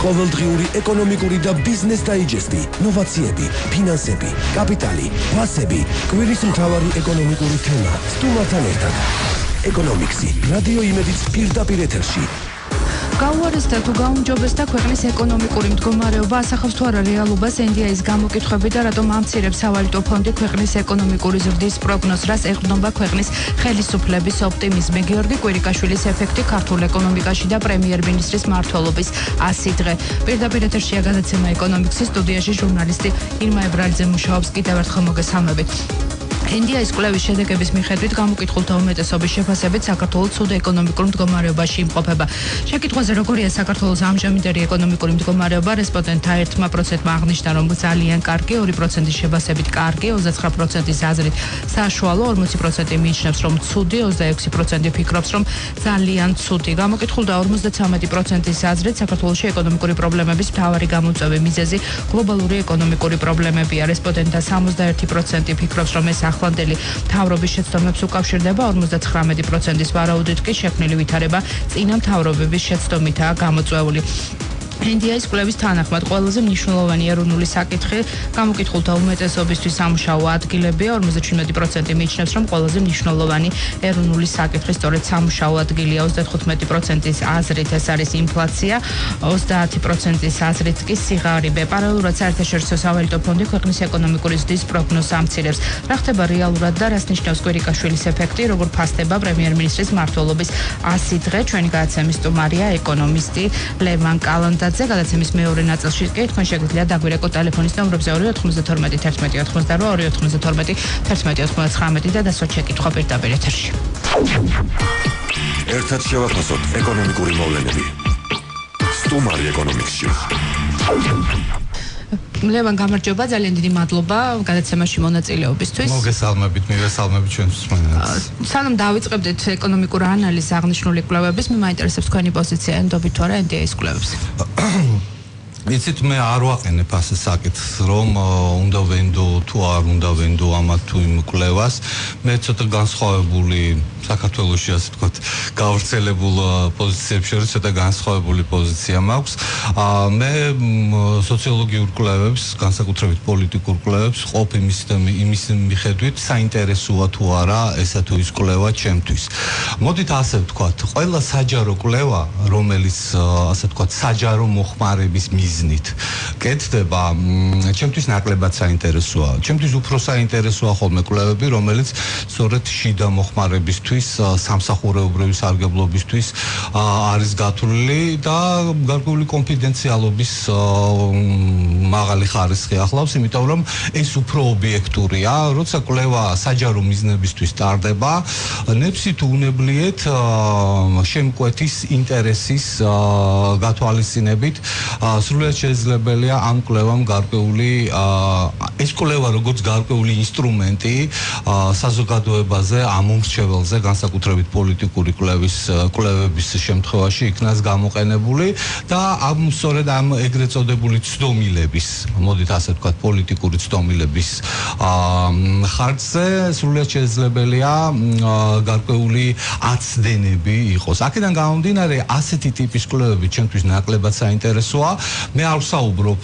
ყოველდღიური ეკონომიკური და ბიზნეს დაიჯესტი, ნოვაციები, ფინანსები, კაპიტალი, ფასები, კვირის მთავარი ეკონომიკური თემა. სტუმართან ერთად. ეკონომიქსი, რადიო იმედიც პირდაპირ ეთერში. გაუარესდა თუ გაუმჯობესდა ქვეყნის ეკონომიკური მდგომარეობა, ასახავს თუ არა რეალობას NDI-ის გამოკითხვები და რატომ ამცირებს სავალუტო ფონდი ქვეყნის ეკონომიკური ზრდის პროგნოზს, რას ეყრდნობა ქვეყნის ხელისუფლების ოპტიმიზმი. გიორგი კვირიკაშვილის ეფექტი ქართულ ეკონომიკაში და პრემიერ-მინისტრის მმართველობის 100 დღე. პირდაპირ ეთერშია გადაცემა ეკონომიქსის, სტუდიაში ჟურნალისტი ირმა ებრალიძე მუშაობს. კიდევ ერთხელ მოგესალმებით. NDI-ის კვლევის შედეგების მიხედვით გამოკითხულთა უმეტესობის შეფასებით საქართველოს ცუდ ეკონომიკურ მდგომარეობაში იმყოფება. შეკითხვაზე როგორია საქართველოს ამჟამინდელი ეკონომიკური მდგომარეობა, რესპონდენტთა 1%-მა აღნიშნა, რომ ძალიან კარგი, 2%-ის შეფასებით კარგი, 29%-ის აზრით საშუალო, 40% მიიჩნევს, რომ ცუდი, 26% ფიქრობს, რომ ძალიან ცუდი. გამოკითხულთა 53%-ის აზრით საქართველოში ეკონომიკური პრობლემების მთავარი გამოწვევი მიზეზი გლობალური ეკონომიკური პრობლემებია. რესპონდენტთა 61% ფიქრობს, რომ ეს ახლანდელი მთავრობის შეცდომებს უკავშირდება, 59%-ის ვარაუდით კი შექმნილი ვითარება წინა მთავრობების შეცდომითაა გამოწვეული. NDI-ის კვლევის თანახმად ყველაზე მნიშვნელოვანი ეროვნული საკითხი გამოკითხულთა უმეტესობისთვის სამუშაო ადგილებია. 57% მიიჩნევს, რომ ყველაზე მნიშვნელოვანი ეროვნული საკითხი სწორედ სამუშაო ადგილია. 35%-ის აზრით ეს არის ინფლაცია, 30%-ის აზრით კი სიღარიბე. პარალელურად საერთაშორისო სავალუტო ფონდი ქვეყნის ეკონომიკური ზრდის პროგნოზს ამცირებს. რა ხდება რეალურად და რას ნიშნავს კვირიკაშვილის ეფექტი, როგორ ფასდება პრემიერ-მინისტრის მმართველობის 100 დღე. ჩვენი გადაცემის სტუმარია ეკონომისტი ლევან კალანდაძე. გადაცემის მეორე ნაწილში კი თქვენ შეგიძლიათ დაგვირეკოთ ტელეფონის ნომრებზე 292 11 82 292 11 99 და დასვათ შეკითხვა პირდაპირ ეთერში. ერთად შევახსოვთ ეკონომიკური მოვლენები. სტუმარი ეკონომიქსში. ლევან, გამარჯობა, ძალიან დიდი მადლობა გადაცემაში მონაწილეობისთვის. მოგესალმებით, მივესალმებით ჩვენს მსმენელს. სანამ დავიწყებდეთ ეკონომიკურ ანალიზს აღნიშნული კვლევების, მე მაინტერესებს თქვენი პოზიცია ენდობით თუ არა NDI-ის კვლევებს. იცით, მე არ ვაყენებ ასე საკითხს, რომ უნდა ვენდო თუ არ უნდა ვენდო ამათ თუ იმ კვლევას. მე ცოტა განსხვავებული საქართველოში, ასე ვთქვათ, გავრცელებულ პოზიციებს შორის ცოტა განსხვავებული პოზიცია მაქვს. მე სოციოლოგიურ კვლევებს, განსაკუთრებით პოლიტიკურ კვლევებს ყოფ იმის მიხედვით საინტერესოა თუ არა ესა თუ ის კვლევა ჩემთვის. მოდით ასე ვთქვათ, ყველა საჯარო კვლევა, რომელიც ასე ვთქვათ, საჯარო მოხმარების მიზნით კეთდება, ჩემთვის ნაკლებად საინტერესოა. ჩემთვის უფრო საინტერესოა ხოლმე კვლევები, რომელიც სწორედ შიდა მოხმარებისთვის, სამსახურეობრივი სარგებლობისთვის არის გათვლილი და გარკვეული კონფიდენციალობის მაღალი ხარისხი ახლავს, იმიტომ რომ ეს უფრო ობიექტურია. როცა კვლევა საჯარო მიზნებისთვის ტარდება, ნებსი თუ უნებლიეთ შემკვეთის ინტერესის გათვალისწინებით სრულიად შესაძლებელია ამ კვლევამ გარკვეული ეს კვლევა როგორც გარკვეული ინსტრუმენტი საზოგადოებაზე ამომრჩეველზე, განსაკუთრებით პოლიტიკური კვლევების შემთხვევაში იქნას გამოყენებული და სწორედ ამ ეგრეთ წოდებული ცდომილების, მოდით ასე ვთქვათ, პოლიტიკური ცდომილების ხარჯზე სრულიად შესაძლებელია გარკვეული აცდენები იყოს. აქედან გამომდინარე, ასეთი ტიპის კვლევები ჩემთვის ნაკლებად საინტერესოა. მე არ ვსაუბრობ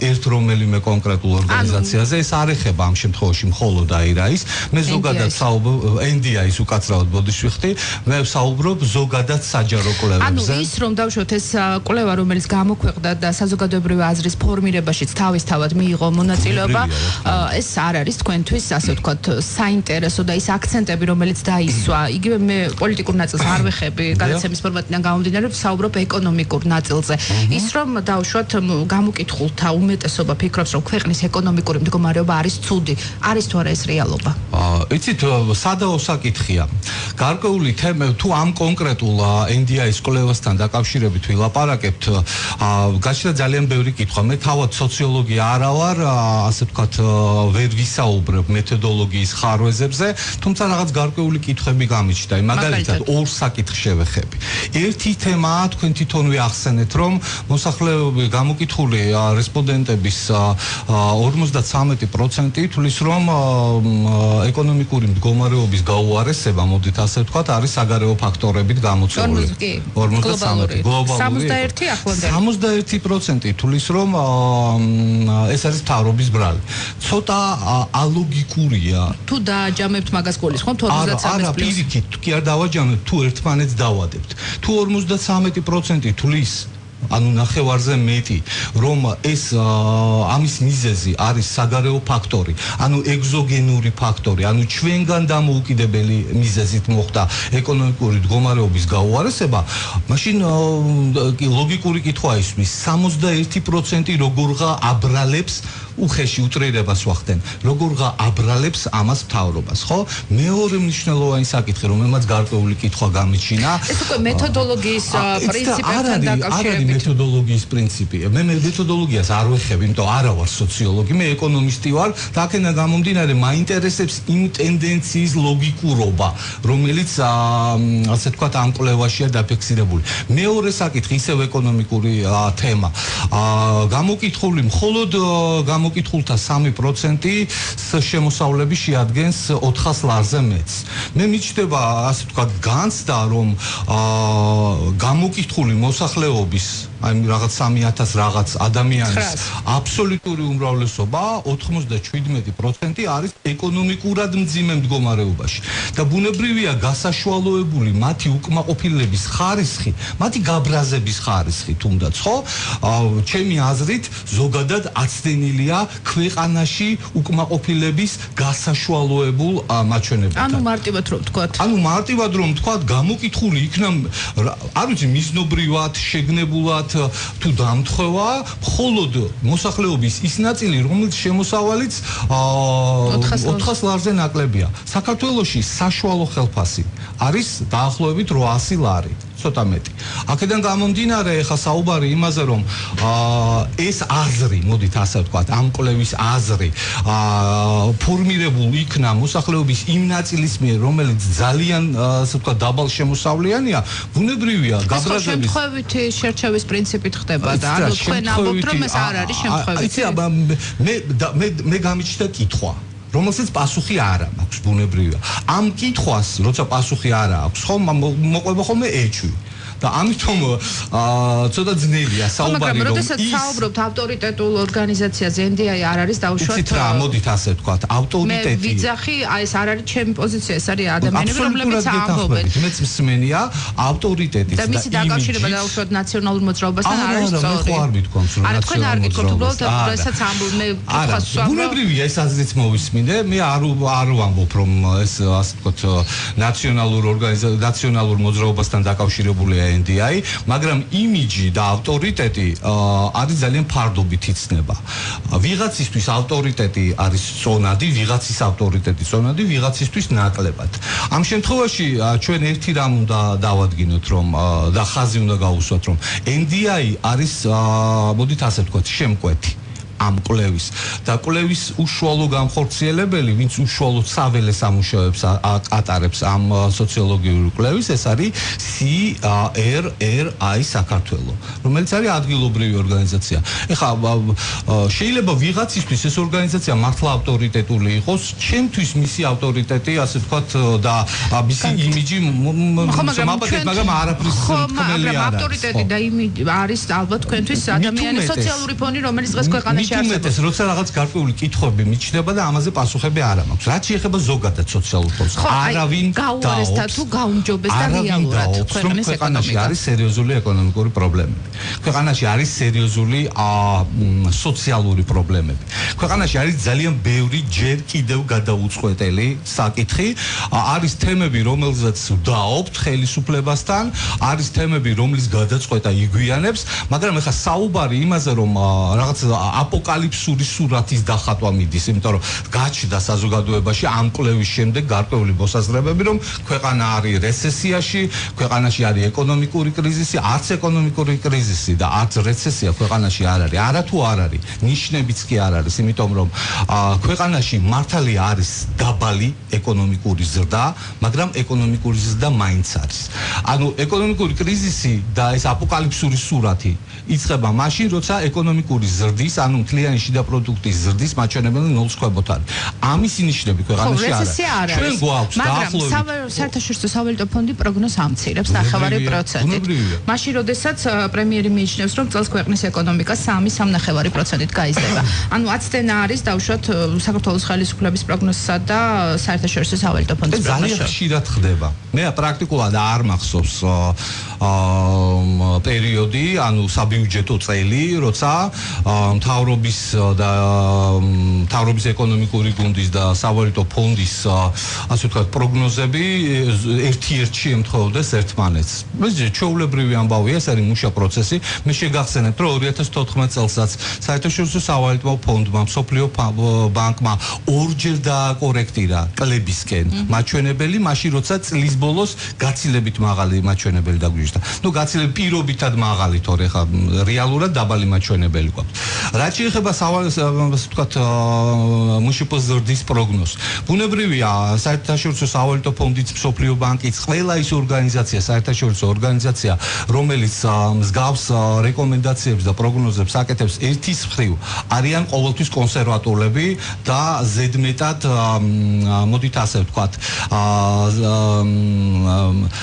ერთ რომელიმე კონკრეტულ ორგანიზაციაზე, ეს არ ეხება ამ შემთხვევაში მხოლოდ AIRA-ის, მე ზოგადად ვსაუბრობ NDI-ის უკაცრავად ბოდიშვიხტი, მე ვსაუბრობ ზოგადად საჯარო კვლევებზე. ანუ ის რომ დავშოთ ეს კვლევა, რომელიც გამოქვეყნდა და საზოგადოებრივი აზრის ფორმირებაშიც თავისთავად მიიღო მონაწილეობა, ეს არ არის თქვენთვის, ასე ვთქვათ, საინტერესო და ის აქცენტები, რომელიც დაისვა. იგივე მე პოლიტიკურ ნაწილს არ ვეხები, გადაცემის ფორმატიდან გამომდინარე, ვსაუბრობ ეკონომიკურ ნაწილზე. ის რომ დავუშვათ გამოკითხულთა უმეტესობა ფიქრობს, რომ ქვეყნის ეკონომიკური მდგომარეობა არის ცუდი. არის თუ არა ეს რეალობა? იცით, სადაო საკითხია. გარკვეული თემა თუ ამ კონკრეტულ NDI-ის კვლევასთან დაკავშირებით ვილაპარაკებთ, გაჩნდა ძალიან ბევრი კითხვა. მე თავად სოციოლოგია არა ვარ, ასე ვთქვათ, ვერ ვისაუბრებ მეთოდოლოგიის ხარვეზებზე, თუმცა რაღაც გარკვეული კითხვები გამიჩნდა. მაგალითად, ორ საკითხს შევეხები. ერთი თემაა, თქვენ თვითონვე ახსენეთ, რომ მოსახლეობა გამოკითხული რესპონდენტების 53% თulis რომ ეკონომიკური მდგომარეობის გაუარესება, მოდით ასე ვთქვათ, არის საგარეო ფაქტორებით გამოწვეული. 53 გლობალური 61% თulis რომ ეს არის მთავრობის ბრალი. ცოტა ალოგიკურია. თუ დააჯამებთ მაგას გულისხმობთ 53-ს არა, პირიქით, კი არ დავაჯამებთ, თუ ერთმანეთს დავადებთ. თუ 53% თulis ანუ ნახევარზე მეტი რომ ეს ამის მიზეზი არის საგარეო ფაქტორი, ანუ ეგზოგენური ფაქტორი, ანუ ჩვენგან დამოუკიდებელი მიზეზით მოხდა ეკონომიკური მდგომარეობის გაუარესება, მაშინ ლოგიკური კითხვა ისმის 61% როგორღა აბრალებს უხეში უტრირებას ვახდენ, როგორღა აბრალებს ამას მთავრობას, ხო? მეორე მნიშვნელოვანი საკითხი, რომელმაც გარკვეული კითხვა გამიჩინა, ეს უკვე მეთოდოლოგიის პრინციპებთან დაკავშირებით. მეთოდოლოგიის პრინციპი. მე მეთოდოლოგიას არ ვეხებ, იმიტომ არა ვარ სოციოლოგი, მე ეკონომისტი ვარ, და აქედან გამომდინარე მაინტერესებს იმ ტენდენციის ლოგიკურობა, რომელიც ასე ვთქვათ ამ კვლევაშია დაფიქსირებული. მეორე საკითხი, ისევ ეკონომიკური თემა. გამოკითხული მხოლოდ გამოკითხულთა 3% შემოსავლები შეადგენს 400 ლარზე მეტს. მე მიჩნდება, ასე ვთქვათ, განცდა, რომ გამოკითხული მოსახლეობის აი რაღაც 3000 რაღაც ადამიანის აბსოლუტური უმრავლესობა 97% არის ეკონომიკურად მძიმე მდგომარეობაში და ბუნებრივია გასაშვალოებული მათი უკმაყოფილების ხარისხი, მათი გაბრაზების ხარისხი თუნდაც, ხო? ჩემი აზრით ზოგადად აცდენილია ქვეყანაში უკმაყოფილების გასაშვალოებულ მაჩვენებებთან. ანუ მარტივად რომ ვთქვათ. ანუ მარტივად რომ ვთქვათ, გამოკითხული იქნა, არ ვიცი, მიზნობრივად, შეგნებულად თუ დამთხევა, მხოლოდ მოსახლეობის ის ნაწილი, რომელიც შემოსავალიც 400 ლარზე ნაკლებია. საქართველოში საშუალო ხელფასი არის დაახლოებით 800 ლარი. ცოტა მეტი. აქედან გამომდინარე, ეხლა საუბარი იმაზე, რომ ეს აზრი, მოდით ასე ვთქვათ, ამ კვლევის აზრი ფორმირებულ იქნა მოსახლეობის იმ ნაწილის მიერ, რომელიც ძალიან, ასე ვთქვათ, დაბალ შემოსავლიანია, ბუნებრივია, გაბრაზების შემთხვევითი შერჩევის პრინციპით ხდება და ანუ თქვენ ამბობთ, რომ ეს არ არის შემთხვევითი. მე გამიჩნდა კითხვა, რომელსაც პასუხი არ აქვს, ბუნებრივია. ამ კითხვას, როცა პასუხი არ აქვს, ხო, მოყვება ხოლმე ეჭვი. და ამიტომ ცოტა ძნელია საუბარი, რომ როდესაც საუბრობთ ავტორიტეტულ ორგანიზაციაზე, NDI არ არის დაუშვათ. იცით რა, მოდით ასე ვთქვათ, ავტორიტეტი. მე ვიძახი, აი ეს არ არის ჩემი პოზიცია, ეს არის ადამიანები, რომლებიც ამბობენ. მეც მსმენია ავტორიტეტის და მისი დაკავშირება დაუშვათ ნაციონალურ მოძრაობასთან არ არის სწორი. არა, მე არ ვითქვამს, რომ არა, თქვენ არ გითხრობთ, უბრალოდ როდესაც ამბობ, მე კითხვას ვსვამ. ბუნებრივია, ეს აზრიც მოვისმინე, მე არ ვამბობ, რომ ეს ასე ვთქვათ ნაციონალურ მოძრაობასთან დაკავშირებულია NDI, მაგრამ იმიჯი და ავტორიტეტი არის ძალიან ფარდობით იცნება. ვიღაცისთვის ავტორიტეტი არის წონადი, ვიღაცის ავტორიტეტი წონადი, ვიღაცისთვის ნაკლებად. ამ შემთხვევაში ჩვენ ერთი რამ უნდა დავადგინოთ, რომ და ხაზი უნდა გაუსვათ, რომ NDI არის, მოდით ასე ვთქვათ, შემკვეთი ამ კვლევის და კვლევის უშუალო გამხორციელებელი, ვინც უშუალოდ საველე სამუშაოებს ატარებს ამ სოციოლოგიური კვლევის, ეს არის CRRI საქართველო, რომელიც არის ადგილობრივი ორგანიზაცია. ეხლა შეიძლება ვიღაცისთვის ეს ორგანიზაცია მართლა ავტორიტეტული იყოს, ჩემთვის მისი ავტორიტეტი, ასე ვთქვათ, და მისი იმიჯი მაგრამ არაფრის თქმელი არ არის. ავტორიტეტი და იმიჯი არის ალბათ თქვენთვის ადამიანის სოციალური ფონი, რომელიც დღეს ქვეყანაში უმეტეს, როცა რაღაც გარკვეული კითხვები მიჩნდება და ამაზე პასუხები არ მაქვს. რაც შეეხება ზოგადად სოციალურ ფონს, არავინ გაუარესდა თუ გაუმჯობეს და რეალურად ქვეყნის ეკონომიკაში არის სერიოზული ეკონომიკური პრობლემები. ქვეყანაში არის სერიოზული სოციალური პრობლემები. ქვეყანაში არის ძალიან ბევრი ჯერ კიდევ გადაუწყვეტელი საკითხი, არის თემები, რომელზეც ვდაობთ ხელისუფლებასთან, არის თემები, რომლის გადაწყვეტა იგვიანებს, მაგრამ ეხლა საუბარი იმაზე, რომ რაღაც აპოკალიფსური სურათის დახატვა მიდის, იმიტომ რომ გაჩნდა საზოგადოებაში ამ კვლევის შემდეგ გარკვეული მოსაზრებები, რომ ქვეყანა არის რეცესიაში, ქვეყანაში არის ეკონომიკური კრიზისი, არც ეკონომიკური კრიზისი და არც რეცესია ქვეყანაში არ არის. არათუ არ არის, ნიშნებიც კი არ არის, იმიტომ რომ ქვეყანაში მართალი არის დაბალი ეკონომიკური ზრდა, მაგრამ ეკონომიკური ზრდა მაინც არის. ანუ ეკონომიკური კრიზისი და ეს აპოკალიფსური სურათი იწყება მაშინ, როცა ეკონომიკური ზრდის, ანუ მთლიანი შიდა პროდუქტის ზრდის მაჩვენებელი 0-ს ქვემოთ არის. ამის ნიშნები ქვეყანაში არ არის. ჩვენ გვაქვს დაახლოებით საერთაშორისო სავალუტო ფონდი პროგნოზს ამცირებს 9%-ით. მაშინ, როდესაც პრემიერი მიიჩნევს, რომ წელს ქვეყნის ეკონომიკა 3.9%-ით გაიზრდება. ანუ აცდენა არის დავუშვათ საქართველოს ხელისუფლების პროგნოზსა და საერთაშორისო სავალუტო ფონდის პროგნოზში. ძალიან ხშირად ხდება. მე პრაქტიკულად არ მახსოვს პერიოდი, ანუ საბიუჯეტო წელი, როცა მთავრობის და მთავრობის ეკონომიკური გუნდის და სავალუტო ფონდის ასე ვთქვათ პროგნოზები ერთ-ერთ შეემთხვეოდეს ერთმანეთს. ეს ჩვეულებრივი ამბავია, ეს არის მუშა პროცესი. მე შეგახსენებთ, რომ 2014 წელსაც საერთაშორისო სავალუტო ფონდმა, მსოფლიო ბანკმა ორჯერ დააკორექტირა კლებისკენ მაჩვენებელი, მაშინ როცა წლის ბოლოს გაცილებით მაღალი მაჩვენებელი დაგვიჟდა. ნუ გაცილებით პირობითად მაღალი, თორე ხა რეალურად დაბალი მაჩვენებელი გვაქვს. რაც შეეხება ვთქვათ მუშა ზრდის პროგნოზს. ბუნებრივია, საერთაშორისო სავალუტო ფონდიც, მსოფლიო ბანკიც, ყველა ის ორგანიზაცია, საერთაშორისო ორგანიზაცია, რომელიც მსგავს რეკომენდაციებს და პროგნოზებს აკეთებს, ერთის მხრივ არიან ყოველთვის კონსერვატორები და ზედმეტად მოდით ასე ვთქვათ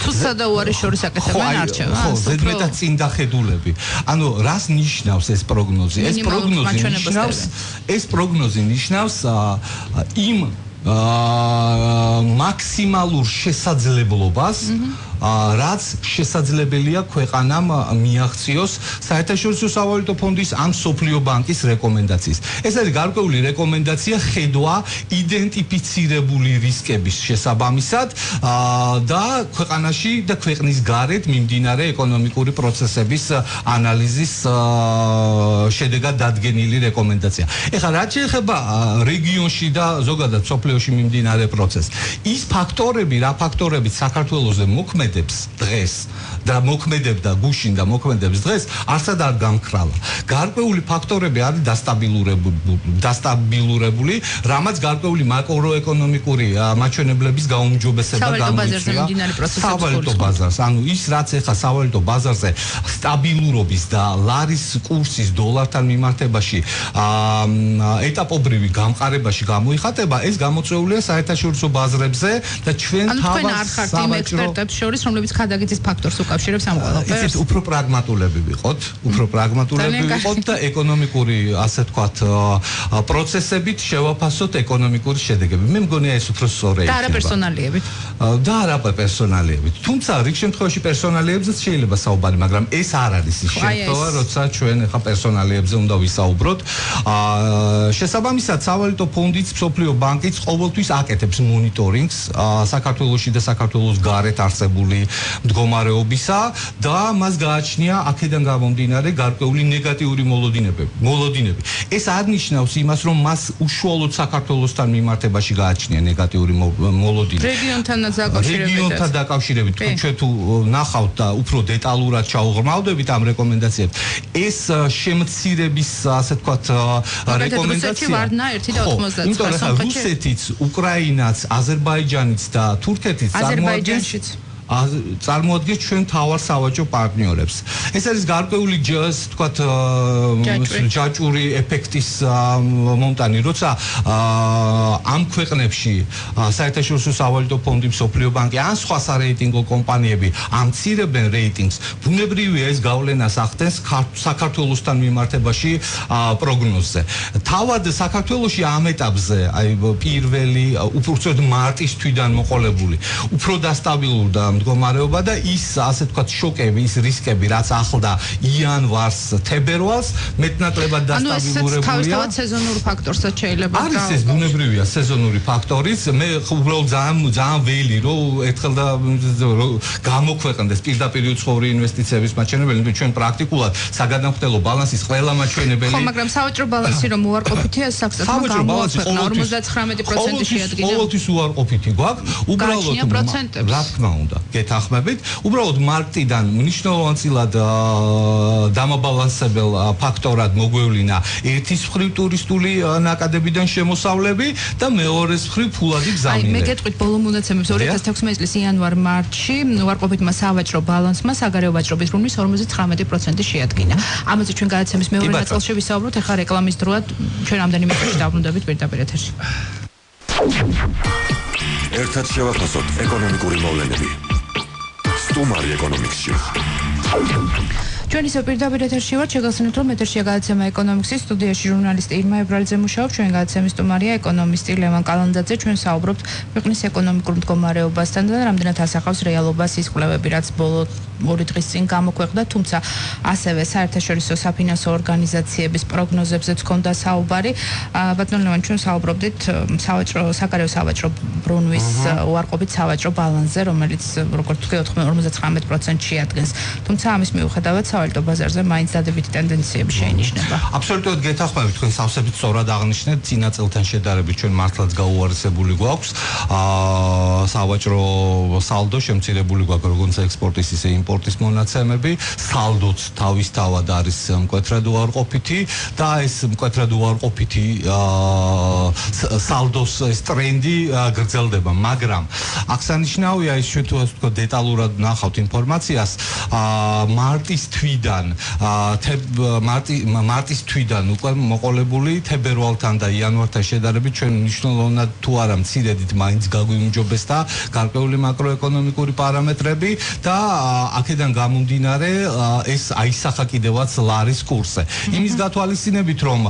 თუსა და უარი შორის აკეთებენ არჩევანს. ხო, ზედმეტად წინდახედულები. ანუ რას ნიშნავს ეს პროგნოზი? ეს პროგნოზი ნიშნავს იმ მაქსიმალურ შესაძლებლობას, რაც შესაძლებელია ქვეყანამ მიაღწიოს საერთაშორისო სავალუტო ფონდის ან მსოფლიო ბანკის რეკომენდაციის. ეს არის გარკვეული რეკომენდაცია ხედვა იდენტიფიცირებული რისკების შესაბამისად და ქვეყანაში და ქვეყნის გარეთ მიმდინარე ეკონომიკური პროცესების ანალიზის შედეგად დადგენილი რეკომენდაცია. ეხლა რაც შეეხება რეგიონში და ზოგადად მსოფლიოში მიმდინარე პროცესს, ის ფაქტორები, რა ფაქტორებიც საქართველოზე მოქმედებს დღეს და მოქმედებდა გუშინ და მოქმედებს დღეს, არცად არ გამქრალა. გარკვეული ფაქტორები არის დასტაბილურებული, რამაც გარკვეული მაკროეკონომიკური მაჩვენებლების გაუმჯობესება გამოიწვია სავალუტო ბაზარს. ანუ ის რაც ეხა სავალუტო ბაზარზე სტაბილურობის და ლარის კურსის დოლართან მიმართებაში ეტაპობრივი გამყარებაში გამოიხატება, ეს გამოწვეულია საერთაშორისო ბაზრებზე და ჩვენ თავად სავაჭრო ექსპერტებს შორის, რომლებიც ხადაგეთის ფაქტორს უკავშირებს ამ ყველაფერს. იცით, უფრო პრაგმატულები ვიყოთ და ეკონომიკური, ასე ვთქვათ, პროცესებით შევაფასოთ ეკონომიკური შედეგები. მე მგონია ეს უფრო სწორია. და არა პერსონალიებით. და არა პერსონალიებით. თუმცა რიგ შემთხვევაში პერსონალიებზეც შეიძლება საუბარი, მაგრამ ეს არ არის ის შემთხვევა, როცა ჩვენ ახლა პერსონალიებზე უნდა ვისაუბროთ. შესაბამისად, სავალუტო ფონდიც, მსოფლიო ბანკიც ყოველთვის აკეთებს მონიტორინგს საქართველოში და საქართველოს გარეთ არსებული მდგომარეობისა და მას გააჩნია აქედან გამომდინარე გარკვეული ნეგატიური მოლოდინები. ეს არ ნიშნავს იმას, რომ მას უშუალოდ საქართველოსთან მიმართებაში გააჩნია ნეგატიური მოლოდინები. რეგიონთან დაკავშირებით, ჩვენ თუ ნახავთ და უფრო დეტალურად ჩაუღრმავდებით ამ რეკომენდაციებს, ეს შემცირების, ასე ვთქვათ, რეკომენდაცია. იმიტომ რომ რუსეთიც, უკრაინაც, აზერბაიჯანიც და თურქეთიც წარმოადგენს ჩვენ თავარ სავაჭრო პარტნიორებს. ეს არის გარკვეული ვთქვათ ჯაჭვური ეფექტის მომტანი, როცა ამ ქვეყნებში საერთაშორისო სავალუტო ფონდი, მსოფლიო ბანკი ან სხვა სარეიტინგო კომპანიები ამცირებენ რეიტინგს, ბუნებრივია ეს გავლენას ახდენს საქართველოსთან მიმართებაში პროგნოზზე. თავად საქართველოში ამ ეტაპზე, აი პირველი უფრო მარტის თვიდან მოყოლებული, უფრო დასტაბილურ და მდგომარეობა და ის ასე ვთქვათ შოკები, ის რისკები, რაც ახლდა იანვარს, თებერვალს, მეტნაკლებად დასტაბილურებულია. თავისთავად სეზონური ფაქტორსაც შეიძლება არის ეს ბუნებრივია სეზონური ფაქტორიც. მე უბრალოდ ძალიან ველი რომ ერთხელ და გამოქვეყნდეს პირდაპირ უცხოური ინვესტიციების მაჩვენებელი, იმიტომ ჩვენ პრაქტიკულად საგანმანათლებლო ბალანსის ყველა მაჩვენებელი ხო, მაგრამ სავაჭრო ბალანსი რომ უარყოფითია საქმესთან გამოაქვეყნა 59% შეადგინა. ყოველთვის უარყოფითი გვაქვს, უბრალოდ რა თქმა უნდა, გეთანხმებით, უბრალოდ მარტიდან მნიშვნელოვანწილად დამაბალანსებელ ფაქტორად მოგვევლინა ერთის მხრივ ტურისტული ნაკადებიდან შემოსავლები და მეორეს მხრივ ფულადი გზავნილები. მე გეტყვით ბოლო მონაცემებს 2016 წლის იანვარ-მარტში უარყოფითმა სავაჭრო ბალანსმა საგარეო ვაჭრობის ბრუნვის 59% შეადგინა. ამაზე ჩვენ გადაცემის მეორე ნაწილში ვისაუბროთ, ახლა რეკლამის დროა, ჩვენ რამდენიმე წუთში დაბრუნდებით პირდაპირ ეთერში. ერთად შევაფასოთ ეკონომიკური მოვლენები. სტუმარი ეკონომიკსში. ჩვენ ისე პირდაპირ ეთერში ვართ, შეგახსენებთ, რომ ეთერშია გადაცემა ეკონომიკსის სტუდიაში ჟურნალისტი ირმა ებრალიძე მუშაობს, ჩვენ გადაცემის სტუმარია ეკონომისტი ლევან კალანდაძე, ჩვენ საუბრობთ ქვეყნის ეკონომიკურ მდგომარეობასთან და რამდენად ასახავს რეალობას ის კვლევები, რაც ბოლო 2 დღის წინ გამოქვეყნდა, თუმცა ასევე საერთაშორისო საფინანსო ორგანიზაციების პროგნოზებზეც ჰქონდა საუბარი. ბატონ ლევან, ჩვენ საუბრობდით საგარეო სავაჭრო ბრუნვის უარყოფით სავაჭრო ბალანსზე, რომელიც როგორც თქვი 59% შეადგენს. თუმცა ამის მიუხედავად სავალუტო ბაზარზე მაინც დადებითი ტენდენციები შეინიშნება. აბსოლუტურად გეთანხმებით, თქვენ სავსებით სწორად აღნიშნეთ, წინა წელთან შედარებით ჩვენ მართლაც გაუარესებული გვაქვს. სავაჭრო სალდო შემცირებული გვაქვს როგორც ექსპორტის ისე იმპორტის მონაცემები, სალდოც თავისთავად არის მკვეთრად უარყოფითი და ეს მკვეთრად უარყოფითი სალდოს ეს ტრენდი გრძელდება, მაგრამ აღსანიშნავია ის ჩვენ თქო დეტალურად ნახავთ ინფორმაციას, მარტის თვიდან უკვე მოყოლებული თებერვალთან და იანვართან შედარებით ჩვენ მნიშვნელოვნად თუ არა მცირედით მაინც გაგვიმჯობესდა გარკვეული მაკროეკონომიკური პარამეტრები და აქედან გამომდინარე ეს აისახა კიდევაც ლარის კურსზე. იმის გათვალისწინებით რომ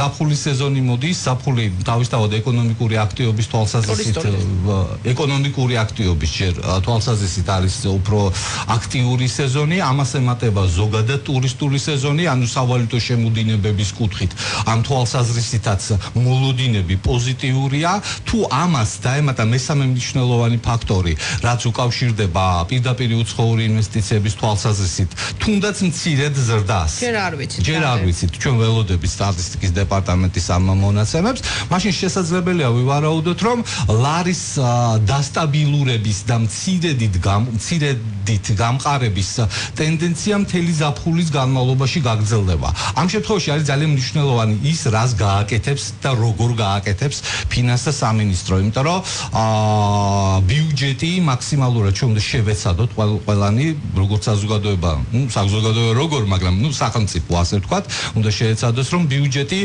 ზაფხულის სეზონი მოდის, ზაფხული თავისთავად ეკონომიკური აქტივობის თვალსაზრისით ეკონომიკური აქტივობის თვალსაზრისით არის უფრო აქტიური სეზონი, ამას ემატება ზოგადად ტურისტული სეზონი, ანუ სავალუტო შემოდინებების კუთხით ამ თვალსაზრისითაც მოლოდინები პოზიტიურია. თუ ამას დაემატა მესამე მნიშვნელოვანი ფაქტორი, რაც უკავშირდება პირდაპირ უცხოური ინვესტიციების თვალსაზრისით, თუნდაც მცირედ ზრდას. ჯერ არ ვიცით, ჩვენ ველოდებით სტატისტიკის დეპარტამენტის ამ მონაცემებს, მაშინ შესაძლებელია ვივარაუდოთ, რომ ლარის დასტაბილურების და მცირედით გამყარების ტენდენცია მთელი ზაფხულის განმავლობაში გაგრძელდება. ამ შემთხვევაში არის ძალიან მნიშვნელოვანი ის, რას გააკეთებს და როგორ გააკეთებს ფინანსთა სამინისტრო, იმიტომ რომ ბიუჯეტი მაქსიმალურად ჩვენ უნდა შევეცადოთ ყველანი, როგორც საზოგადოება, საზოგადოება როგორ, მაგრამ სახელმწიფო ასე ვთქვათ, უნდა შეეცადოს, რომ ბიუჯეტი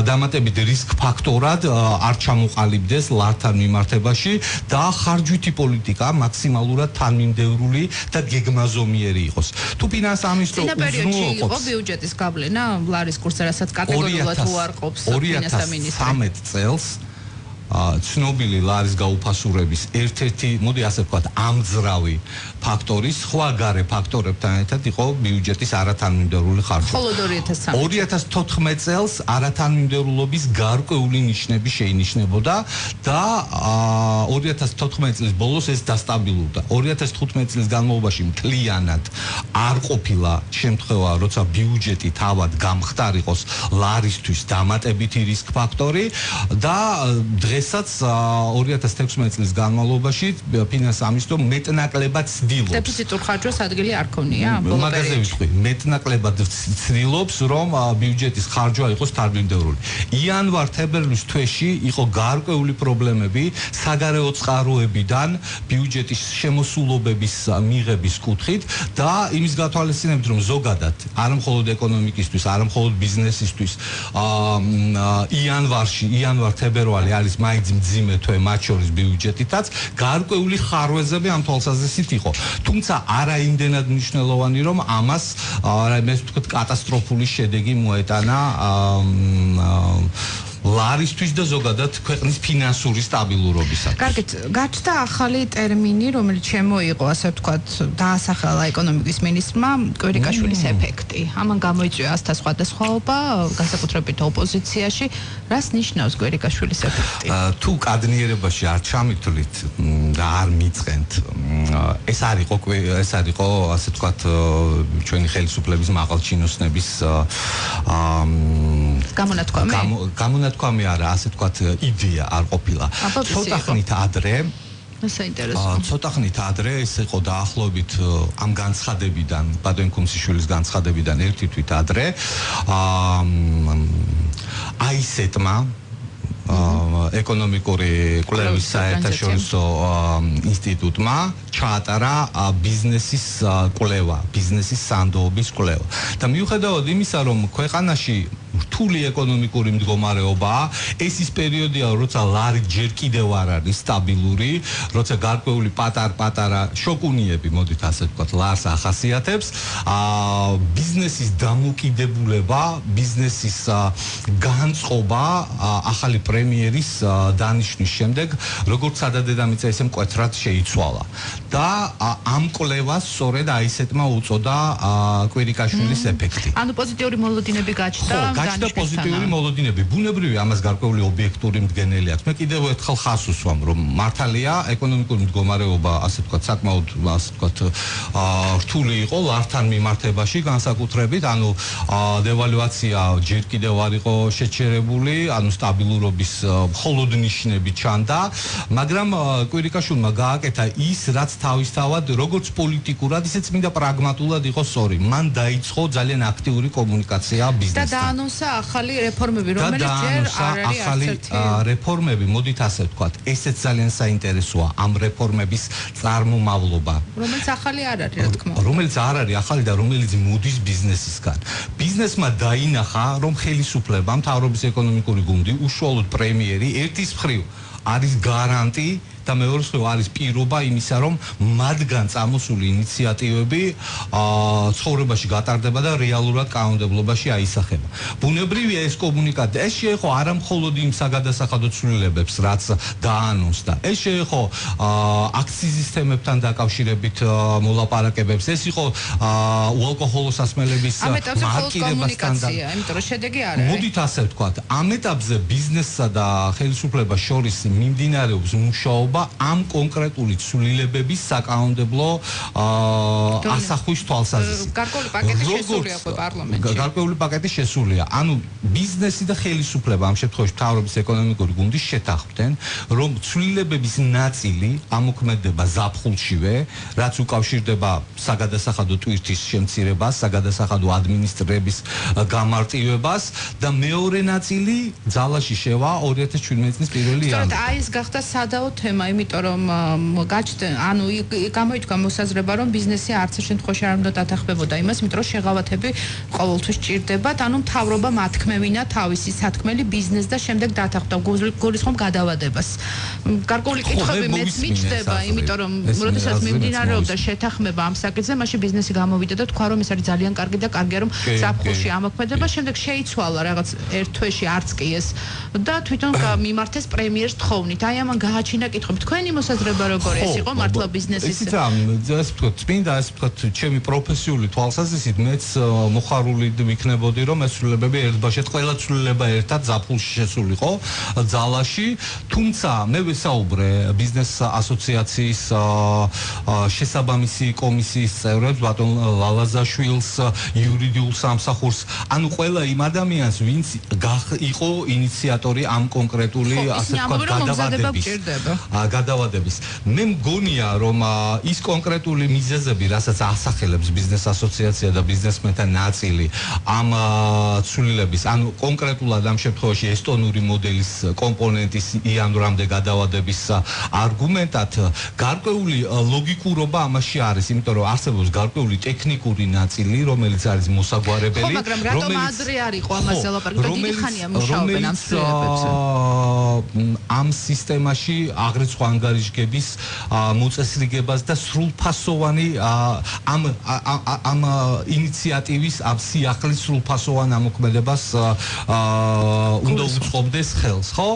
დამატებით რისკ ფაქტორად არ ჩამოყალიბდეს ლართან მიმართებაში და ხარჯვითი პოლიტიკა მაქსიმალურად თანმიმდევრული და გეგმაზომიერი იყოს. თუ ფინანსთა სამინისტრო უზრუნველყოფს იყო ბიუჯეტის გავლენა ლარის კურსზე, რასაც კატეგორიულად უარყოფს ფინანსთა სამინისტრო 2013 წელს ცნობილი ლარის გაუფასურების ერთ-ერთი, მოდი ასე ვთქვათ, ამძრავი ფაქტორი სხვა გარე ფაქტორებთან ერთად იყო ბიუჯეტის არათანმიმდევრული ხარჯები. მხოლოდ 2014 წელს არათანმიმდევრულობის გარკვეული ნიშნები შეინიშნებოდა და 2014 წლის ბოლოს ეს დასტაბილურდა. 2015 წლის განმავლობაში მთლიანად არ ყოფილა შემთხვევა, როცა ბიუჯეტი თავად გამხდარიყოს ლარისთვის დამატებითი რისკ ფაქტორი და დღესაც 2016 წლის განმავლობაში ფინანსთა სამინისტრო მეტნაკლებად ცდილობს. დეფიციტურ ხარჯვას ადგილი არ ქონია ბოლო მაგაზე ვიტყვი, მეტნაკლებად ცდილობს, რომ ბიუჯეტის ხარჯვა იყოს თანმიმდევრული. იანვარ-თებერვლის თვეში იყო გარკვეული პრობლემები საგარეო წყაროებიდან ბიუჯეტის შემოსულობების მიღების კუთხით და იმის გათვალისწინებით, რომ ზოგადად არა მხოლოდ ეკონომიკისთვის, არა მხოლოდ ბიზნესისთვის იანვარ-თებერვალი არის მაინც მძიმე თვე, მათ შორის ბიუჯეტითაც გარკვეული ხარვეზები ამ თვალსაზრისით იყო. თუმცა არა იმდენად მნიშვნელოვანი, რომ ამას მე ვთქვათ კატასტროფული შედეგი მოეტანა ლარისთვის და ზოგადად ქვეყნის ფინანსური სტაბილურობისათვის. კარგით, გაჩნდა ახალი ტერმინი, რომელიც შემოიღო, ასე ვთქვათ, დაასახელა ეკონომიკის მინისტრმა, კვირიკაშვილის ეფექტი. ამან გამოიწვია ასთა სხვადასხვაობა, განსაკუთრებით ოპოზიციაში. რას ნიშნავს კვირიკაშვილის ეფექტი? თუ კადნიერებაში არ ჩამითვლით და არ მიწყენთ, ეს არისო, ასე ვთქვათ, ჩვენი ხელისუფლების მაღალჩინოსნების გამონათქვამი არა, ასე ვთქვათ, იდეა არ ყოფილა. ცოტა ხნით ადრე ცოტა ხნით ადრე ეს იყო დაახლოებით ამ განცხადებიდან, ბატონ კუმსიშვილის განცხადებიდან ერთი თვით ადრე აისეტმა ეკონომიკური კვლევის საერთაშორისო ინსტიტუტმა ჩაატარა ბიზნესის კვლევა, ბიზნესის სანდოობის კვლევა. და მიუხედავად იმისა, რომ ქვეყანაში რთული ეკონომიკური მდგომარეობაა, ეს ის პერიოდია, როცა ლარი ჯერ კიდევ არ არის სტაბილური, როცა გარკვეული პატარ-პატარა შოკუნიები, მოდით ასე ვთქვათ, ლარს ახასიათებს, ბიზნესის დამოკიდებულება, ბიზნესის განწყობა ახალი პრემიერის დანიშვნის შემდეგ, როგორც სადადედამიწა, ისე მკვეთრად შეიცვალა. და ამ კვლევას სწორედ აისეტმა უწოდა კვირიკაშვილის ეფექტი. ანუ პოზიტიური მოლოდინები გაჩნდა. გაჩნდა პოზიტიური მოლოდინები. ბუნებრივია, ამას გარკვეული ობიექტური მდგენელი აქვს. მე კიდევ ერთხელ ხაზს უსვამ, რომ მართალია ეკონომიკური მდგომარეობა, ასე ვთქვათ, საკმაოდ, ასე ვთქვათ, რთული იყო ლართან მიმართებაში, განსაკუთრებით, ანუ დევალვაცია ჯერ კიდევ არ იყო შეჩერებული, ანუ სტაბილურობის მხოლოდ ნიშნები ჩანდა, მაგრამ კვირიკაშვილმა გააკეთა ის, რაც თავისთავად როგორც პოლიტიკურად, ისე წმინდა პრაგმატულად იყო სწორი. მან დაიწყო ძალიან აქტიური კომუნიკაცია ბიზნესთან. ახალი რეფორმები, რომელიც ჯერ არ არის ახალი რეფორმები, მოდით ასე ვთქვათ, ესეც ძალიან საინტერესოა ამ რეფორმების წარმომავლობა. რომელიც ახალი არ არის, რა თქმა უნდა. რომელიც არ არის ახალი და რომელიც მოდის ბიზნესისგან. ბიზნესმა დაინახა, რომ ხელისუფლება, მთავრობის ეკონომიკური გუნდი, უშუალოდ პრემიერი ერთის მხრივ არის გარანტი და მეორე მხრივ არის პირობა იმისა, რომ მათგან წამოსული ინიციატივები ცხოვრებაში გატარდება და რეალურად კანონმდებლობაში აისახება. ბუნებრივია ეს კომუნიკაცია, ეს შეეხო არა მხოლოდ იმ საგადასახადო ცვლილებებს, რაც დაანონსდა. ეს შეეხო აქციზის თემებთან დაკავშირებით მოლაპარაკებებს, ეს იყო უალკოჰოლო სასმელების მარკირებასთან და იმიტომ რომ შედეგი არ არის. მოდით ასე ვთქვათ, ამ ეტაპზე ბიზნესსა და ხელისუფლებას შორის მიმდინარეობს მუშაობა ამ კონკრეტული ცვლილებების საკანონმდებლო ასახვის თვალსაზრისით. გარკვეული პაკეტი შესულია პარლამენტში. გარკვეული პაკეტი შესულია. ანუ ბიზნესი და ხელისუფლება ამ შემთხვევაში მთავრობის ეკონომიკური გუნდი შეთანხმდნენ, რომ ცვლილებების ნაწილი ამოქმედება ზაფხულშივე, რაც უკავშირდება საგადასახადო ტვირთის შემცირებას, საგადასახადო ადმინისტრების გამარტივებას და მეორე ნაწილი ძალაში შევა 2017 წლის 1 იანვარიდან. აი ეს გახდა სადაო თემა, იმიტომ რომ გაჩნდა, ანუ გამოიწვა მოსაზრება, რომ ბიზნესი არც შემთხვევაში არ უნდა დათანხმებოდა იმას, იმიტომ რომ შეღავათები ყოველთვის ჭირდებათ, ანუ მთავრობა მათქმევინა თავისი სათქმელი ბიზნეს და შემდეგ დათანხმდა გულისხმობ გადავადებას. გარკვეული კითხვები მეც მიჩნდება, იმიტომ რომ როდესაც მიმდინარეობდა შეთანხმება ამ საკითხზე, მაშინ ბიზნესი გამოვიდა და თქვა, რომ ეს არის ძალიან კარგი და კარგია, რომ ზაფხულში ამოქმედება, შემდეგ შეიცვალა რაღაც ერთ თვეში არც კი ეს და თვითონ მიმართეს პრემიერს თხოვნით. აი ამან გააჩინა კითხვები. თქვენი მოსაზრება როგორი ეს იყო მართლა ბიზნესის? ისიც ასე ვთქვათ, წმინდა ასე ვთქვათ, ჩემი პროფესიული თვალსაზრისით მეც მოხარული ვიქნებოდი, რომ ეს ცვლილებები ერთბაშად ყველა ცვლილება ერთად ზაფხულში შესულიყო ძალაში, თუმცა მე ვესაუბრე ბიზნეს ასოციაციის შესაბამისი კომისიის წევრებს, ბატონ ლალაზაშვილს, იურიდიულ სამსახურს, ანუ ყველა იმ ადამიანს, ვინც იყო ინიციატორი ამ კონკრეტული ასე ვთქვათ გადავადების. მე მგონია, რომ ის კონკრეტული მიზეზები, რასაც ასახელებს ბიზნეს ასოციაცია და ბიზნესმენთა ნაწილი ამ ცვლილების, ანუ კონკრეტულად ამ შემთხვევაში ესტონური მოდელის კომპონენტის იანვრამდე გადავადების არგუმენტად, გარკვეული ლოგიკურობა ამაში არის, იმიტომ რომ არსებობს გარკვეული ტექნიკური ნაწილი, რომელიც არის მოსაგვარებელი, მაგრამ რატომ ადრე არ იყო ამაზე ლაპარაკი და დიდი ხანია მუშაობენ ამ ცვლილებებზე? ამ სისტემაში, აგრეთ სხვადასხვა ანგარიშგების მოწესრიგებას და სრულფასოვანი ამ ინიციატივის ამ სიახლის სრულფასოვან ამოქმედებას უნდა უწყობდეს ხელს, ხო?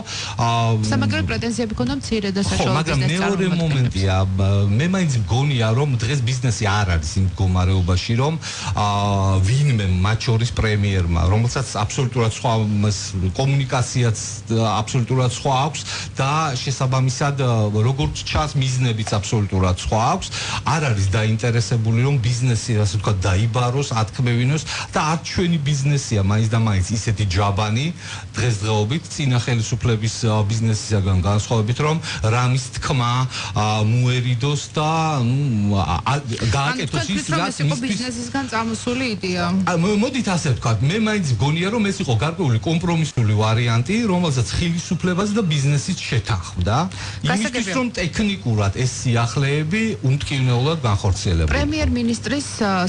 სამაგრო პრეტენზიები ქონდა მცირე და საშუალო მაგრამ მეორე მომენტია, მე მაინც მგონია, რომ დღეს ბიზნესი არ არის იმ მდგომარეობაში, რომ ვინმე მათ შორის პრემიერმა, რომელსაც აბსოლუტურად სხვა კომუნიკაციაც აბსოლუტურად სხვა აქვს და შესაბამისად როგორც ჩანს მიზნებიც აბსოლუტურად სხვა აქვს, არ არის დაინტერესებული რომ ბიზნესი ასე ვთქვათ დაიბაროს, ათქმევინოს და არ ჩვენი ბიზნესია მაინც და მაინც ისეთი ჯაბანი დღესდღეობით წინა ხელისუფლების ბიზნესისაგან განსხვავებით რომ რამის თქმა მოერიდოს და გააკეთოს ის რაც ბიზნესისგან წამოსული იდეა. მოდით ასე ვთქვათ, მე მაინც მგონია რომ ეს იყო გარკვეული კომპრომისული ვარიანტი, რომელსაც ხელისუფლებას და ბიზნესიც შეთანხმდა, იმისთვის რომ ტექნიკურად ეს სიახლეები უმტკივნეულად განხორციელებულიყო. პრემიერ-მინისტრის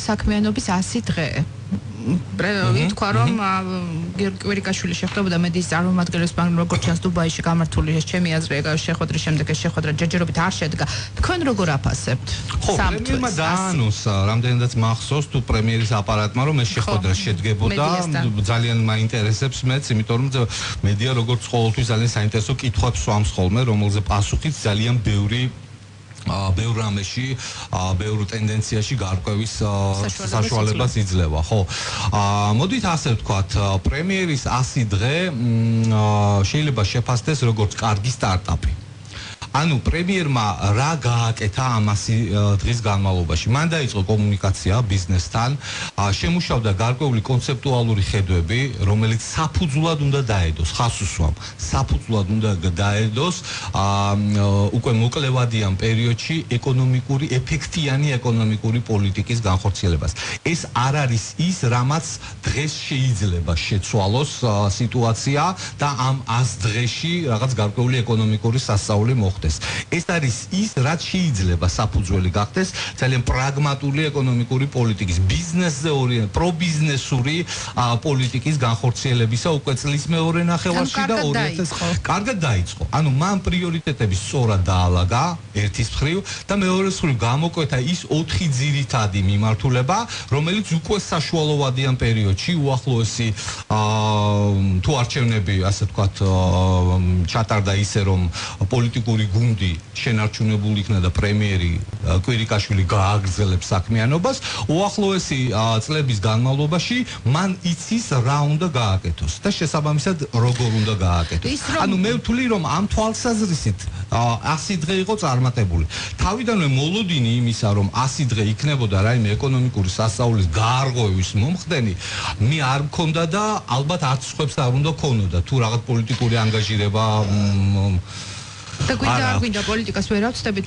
საქმიანობის 100 დღე. ითქვა რომ გიორგი კვირიკაშვილი შეხვდებოდა მედიის წარმომადგენლებს, მაგრამ როგორც ჩანს დუბაიში გამართული ეს ჩემი აზრია შეხვედრის შემდეგ ეს შეხვედრა ჯერჯერობით არ შედგა. თქვენ როგორ აფასებთ? პრემიერმა დაანონსა, რამდენადაც მახსოვს თუ პრემიერის აპარატმა რომ ეს შეხვედრა შედგებოდა, ძალიან მაინტერესებს მეც, იმიტომ რომ მედია როგორც ყოველთვის ძალიან საინტერესო კითხვებს სვამს ხოლმე, რომელზე პასუხიც ძალიან ბევრ რამეში, ბევრ ტენდენციაში გარკვევის საშუალებას იძლევა, ხო. მოდით ასე ვთქვათ, პრემიერის 100 დღე შეიძლება შეფასდეს როგორც კარგი სტარტაპი. ანუ პრემიერმა რა გააკეთა ამ 100 დღის განმავლობაში? მან დაიწყო კომუნიკაცია ბიზნესთან, შემუშავდა გარკვეული კონცეპტუალური ხედვები, რომელიც საფუძვლად უნდა დაედოს, ხას უსვამ, საფუძვლად უნდა დაედოს უკვე მოკლევადიან პერიოდში ეკონომიკური ეფექტიანი ეკონომიკური პოლიტიკის განხორციელებას. ეს არ არის ის, რამაც დღეს შეიძლება შეცვალოს სიტუაცია და ამ 100 დღეში რაღაც გარკვეული ეკონომიკური სასწაული მოხდეს. ეს არის ის, რაც შეიძლება საფუძველი გახდეს ძალიან პრაგმატული ეკონომიკური პოლიტიკის, ბიზნესზე პრობიზნესური პოლიტიკის განხორციელებისა უკვე წლის მეორე ნახევარში და 2000 კარგად დაიწყო. ანუ მან პრიორიტეტები სწორად დაალაგა ერთის მხრივ და მეორეს მხრივ გამოკვეთა ის 4 ძირითადი მიმართულება, რომელიც უკვე საშუალოვადიან პერიოდში უახლოესი თუ არჩევნები, ასე ვთქვათ, ჩატარდა ისე რომ პოლიტიკური გუნდი შენარჩუნებული იქნა და პრემიერი კვირიკაშვილი გააგრძელებს საქმიანობას, უახლოესი წლების განმავლობაში მან იცის რა უნდა გააკეთოს და შესაბამისად როგორ უნდა გააკეთოს. ანუ მე ვთვლი რომ ამ თვალსაზრისით 100 დღე იყო წარმატებული. თავიდანვე მოლოდინი იმისა რომ 100 დღე იქნებოდა რაიმე ეკონომიკური სასწაულის გაარღვევის მომხდენი, მე არ მქონდა და ალბათ არც სხვებს არ უნდა ქონოდა თუ რაღაც პოლიტიკური ანგაჟირება და გვინდა პოლიტიკას ვერ ავწდებით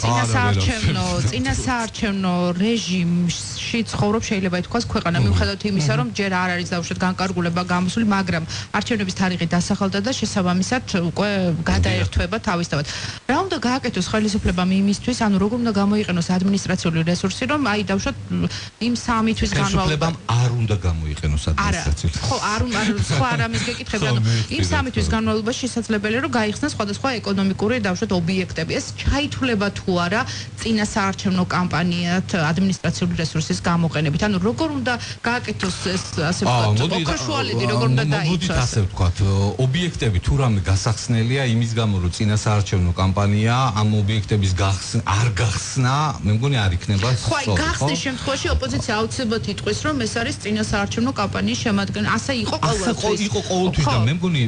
წინასაარჩევნო რეჟიმში ცხოვრობ შეიძლება ითქვას ქვეყანა მიუხედავად იმისა რომ ჯერ არ არის დაუშვათ განკარგულება გამოსული, მაგრამ არჩევნების თარიღი დასახელდა და შესაბამისად უკვე გადაერთვება თავისთავად. რა უნდა გააკეთოს ხელისუფლებამ იმისთვის, ანუ როგორ უნდა გამოიყენოს ადმინისტრაციული რესურსი, რომ აი დაუშვათ იმ 3 თვის განმავლობაში არ უნდა გამოიყენოს ადმინისტრაციული. ხო, არ სხვა რამის გეკითხები, ანუ იმ 3 თვის განმავლობაში შესაძლებელია რომ გაიხსნას სხვადასხვა ეკონომიკური ობიექტები. ეს ჩაითვლება თუ არა წინასაარჩევნო კამპანიად ადმინისტრაციული რესურსის გამოყენებით. ანუ როგორ უნდა გააკეთოს ეს ასე ვთქვათ, ოქროშუალედი როგორ უნდა დაიცვას? მოდით ასე ვთქვათ, ობიექტები თუ რამე გასახსნელია იმის გამო, რომ წინასაარჩევნო კამპანია ამ ობიექტების არ გახსნა, მე მგონი არ იქნება სწორი. ხო, გახსნის შემთხვევაში ოპოზიცია აუცილებლად იტყვის, რომ ეს არის წინასაარჩევნო კამპანიის შემადგენელი. ასე იყო ყოველთვის. იყო ყოველთვის და მე მგონი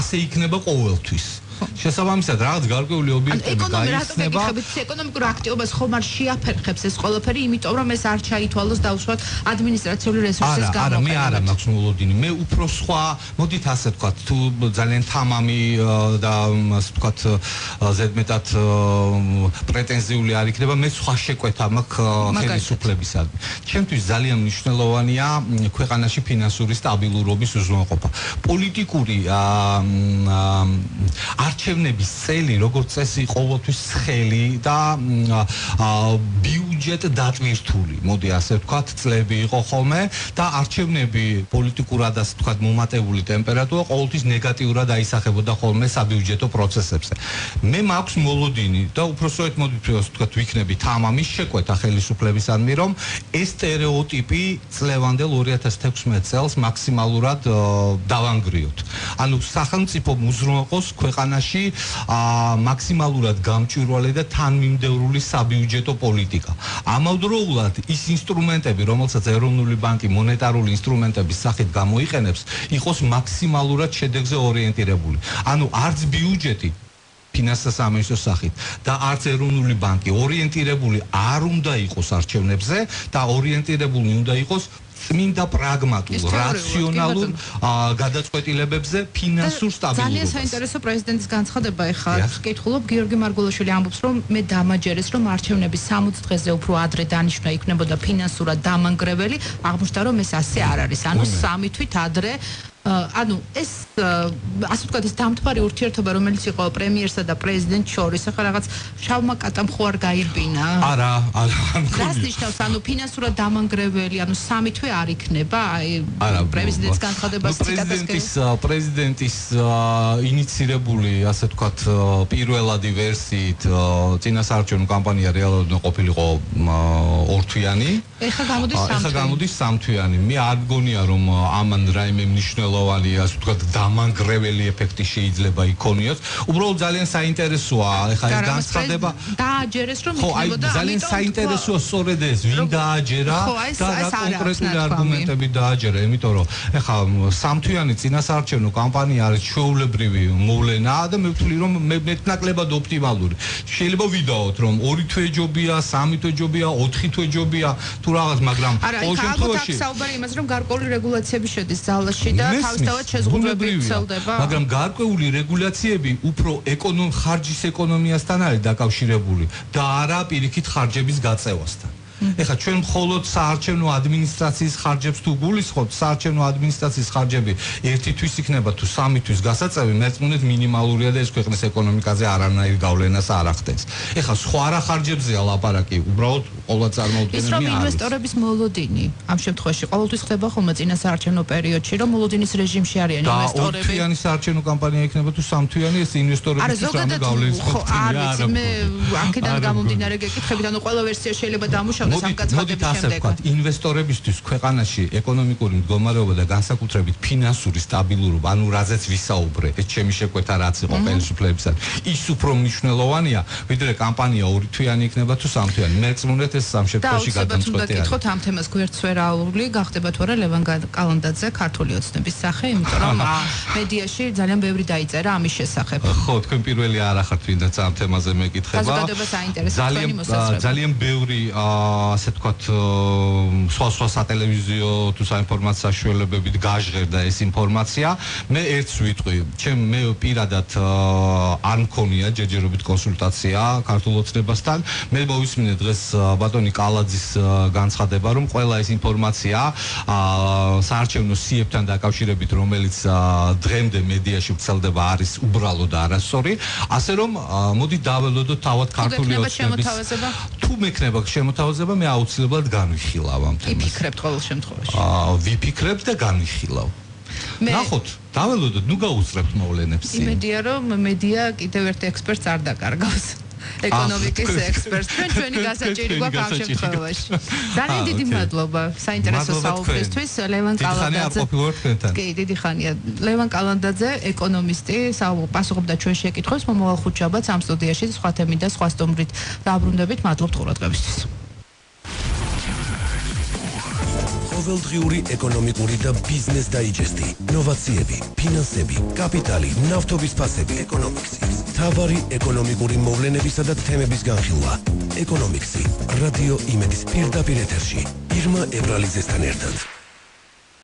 ასე იქნება ყოველთვის. შესაბამისად რაღაც გარკვეული ობიექტები გაიხსნება. ეკონომიკურ აქტივობას ხომ არ შეაფერხებს ეს ყველაფერი, იმიტომ რომ ეს არ ჩაითვალოს დაუშვათ ადმინისტრაციული რესურსის გამოყენებით. არა, მე არა მაქვს მოლოდინი. მე უფრო სხვა, მოდით ასე ვთქვათ, თუ ძალიან თამამი და ასე ვთქვათ, ზედმეტად პრეტენზიული არ იქნება, მე სხვა შეკვეთა მაქვს ხელისუფლებისადმი. ჩემთვის ძალიან მნიშვნელოვანია ქვეყანაში ფინანსური სტაბილურობის უზრუნველყოფა. პოლიტიკური არჩევნების წელი როგორც წესი ყოველთვის ცხელი და ბიუჯეტ დატვირთული, მოდი ასე ვთქვათ, წლები იყო ხოლმე და არჩევნები პოლიტიკურად ასე ვთქვათ მომატებული ტემპერატურა ყოველთვის ნეგატიურად აისახებოდა ხოლმე საბიუჯეტო პროცესებზე. მე მაქვს მოლოდინი და უпроსტოდ მოდით ასე ვთქვათ ვიქნები თამამის შეკვეთა ხელისუფლებისადმი, რომ ეს სტერეოტიპი წლევანდელ 2016 წელს მაქსიმალურად დავანგრიოთ. ანუ სახელმწიფომ უზრუნველყოს ქვეყანაში მაქსიმალურად გამჭვირვალე და თანმიმდევრული საბიუჯეტო პოლიტიკა. ამავდროულად ის ინსტრუმენტები, რომელსაც ეროვნული ბანკი მონეტარული ინსტრუმენტების სახით გამოიყენებს, იყოს მაქსიმალურად შედეგზე ორიენტირებული. ანუ არც ბიუჯეტი ფინანსთა სამინისტროს სახით და არც ეროვნული ბანკი ორიენტირებული არ უნდა იყოს არჩევნებზე და ორიენტირებული უნდა იყოს წმინდა პრაგმატულ, რაციონალურ გადაწყვეტილებებზე ფინანსურ სტაბილურობას. ძალიან საინტერესო პრეზიდენტის განცხადება ეხლა ვკითხულობ, გიორგი მარგულაშვილი ამბობს, რომ მე დამაჯერეს, რომ არჩევნების 60 დღეზე უფრო ადრე დანიშნა იქნებოდა ფინანსურად დამანგრეველი, აღმოჩნდა, რომ ეს ასე არ არის. ანუ 3 თვით ადრე ანუ ეს ასე ვთქვათ ეს დამთვარი ურთიერთობა რომელიც იყო პრემიერსა და პრეზიდენტს შორის ახლა რაღაც შავმა კატამ ხო არ გაირბინა? არა. რას ნიშნავს ანუ ფინანსურად დამანგრეველი ანუ 3 თვე არ იქნება? პრეზიდენტის განცხადებას პრეზიდენტის ინიცირებული ასე ვთქვათ პირველადი ვერსიით წინასაარჩევნო კამპანია რეალურად ყოფილიყო 2 თვიანი. ეხლა გამოდის 3 თვიანი. მე არ მგონია რომ ამან რაიმე მნიშვნელოვანი ასე ვთქვათ დამანგრეველი ეფექტი შეიძლება იქონიოს. უბრალოდ ძალიან საინტერესოა ეხლა ეს განცხადება. დააჯერეს რომ იქნებოდა ძალიან საინტერესოა სწორედ ეს ვინ დააჯერა და რა კონკრეტული არგუმენტები დააჯერა, იმიტომ რომ ეხლა 3 თვიანი წინასაარჩევნო კამპანია არის ჩვეულებრივი მოვლენა და მე ვთვლი რომ მეტნაკლებად ოპტიმალური. შეიძლება ვიდაოთ რომ 2 თვე ჯობია, 3 თვე ჯობია, 4 თვე ჯობია თუ რაღაც, მაგრამ ყოველ შემთხვევაში არა, საუბარი იმას რომ გარკვეული რეგულაციები შედის ძალაში და თავისთავად შეზღუდვები ვრცელდება. მაგრამ გარკვეული რეგულაციები უფრო ხარჯის ეკონომიასთან არის დაკავშირებული და არა პირიქით ხარჯების გაწევასთან. ეხლა ჩვენ მხოლოდ საარჩევნო ადმინისტრაციის ხარჯებს თუ გულისხმობთ, საარჩევნო ადმინისტრაციის ხარჯები 1 თვის იქნება თუ 3 თვის გასაწევი, მერწმუნეთ მინიმალურია და ეს ქვეყნის ეკონომიკაზე არანაირ გავლენას არ ახდენს. ეხლა სხვა რა ხარჯებზეა ლაპარაკი, უბრალოდ ყოველ წარმოუდგენელი ის რომ ინვესტორების მოლოდინი ამ შემთხვევაში ყოველთვის ხდება ხოლმე წინასაარჩევნო პერიოდში, რომ მოლოდინის რეჟიმში არიან ინვესტორები. 2 თვიანი საარჩევნო კამპანია იქნება თუ 3 თვიანი, ეს ინვესტორების რამე გავლენის არ ვიცი, მე აქედან გამომდინარე გეკითხებით, ანუ ყველა ვერსია შეიძლება დამუშავდეს. მოდით ასე ვთქვათ, ინვესტორებისთვის ქვეყანაში ეკონომიკური მდგომარეობა და განსაკუთრებით ფინანსური სტაბილურობა, ანუ რაზეც ვისაუბრე, ეს ჩემი შეკვეთა რაც იყო ხელისუფლებისგან, ის უფრო მნიშვნელოვანია, ვიდრე კამპანია 2 თვიანი იქნება თუ 3 თვიანი. მერწმუნეთ ეს ამ შემთხვევაში გადამწყვეტია. და გითხოთ ამ თემას გვერდსვერაული, გახდება თუ არა ლევან კალანდაძე ქართული ოცნების სახე, იმიტომ რომ მედიაში ძალიან ბევრი დაიწერა ამის შესახებ. ხო, თქვენ პირველი არ ახართ ვინაც ამ თემაზე მეკითხება. საზოგადოება საინტერესოა თქვენი მოსაზრება. ძალიან ბევრი ასე ვთქვათ სხვა სატელევიზიო თუ საინფორმაციო საშუალებებით გაჟღერდა ეს ინფორმაცია. მე ერთს ვიტყვი, მე პირადად არ მქონია ჯერჯერობით კონსულტაცია ქართულ ოცნებასთან. მე მოვისმინე დღეს ბატონი კალაძის განცხადება, რომ ყველა ეს ინფორმაცია საარჩევნო სიებთან დაკავშირებით, რომელიც დღემდე მედიაში ვრცელდება, არის უბრალოდ არასწორი. ასე რომ მოდით დაველოდოთ თავად ქართული ოცნების თუ მექნება შემოთავაზება, მე აუცილებლად განვიხილავ ამ თემას. ვიფიქრებთ ყოველ შემთხვევაში. ვიფიქრებთ და განვიხილავ. ნახოთ, დაველოდოთ, ნუ გაუწრებთ მოვლენებს. იმედია რომ მედია კიდევ ერთ ექსპერტს არ დაკარგავს. ეკონომიკის ექსპერტს. ჩვენი გასაჭირი გვაქვს ამ შემთხვევაში. ძალიან დიდი მადლობა საინტერესო საუბრისთვის ლევან კალანდაძე. კი, დიდი ხანია. ლევან კალანდაძე, ეკონომისტი, პასუხობდა ჩვენ შეკითხვებს. მომავალ ხუთშაბათს ამ სტუდიაში სხვა თემით და სხვა სტუმრით დაბრუნდებით. მადლობთ ყურადღებისთვის. ყოველდღიური ეკონომიკური და ბიზნეს დაიჯესტი, ინოვაციები, ფინანსები, კაპიტალი, ნავთობის ფასები, ეკონომიქსი, მთავარი ეკონომიკური მოვლენებისა და თემების განხილვა. ეკონომიქსი, რადიო იმედის პირდაპირ ეთერში, ირმა ებრალიძესთან ერთად.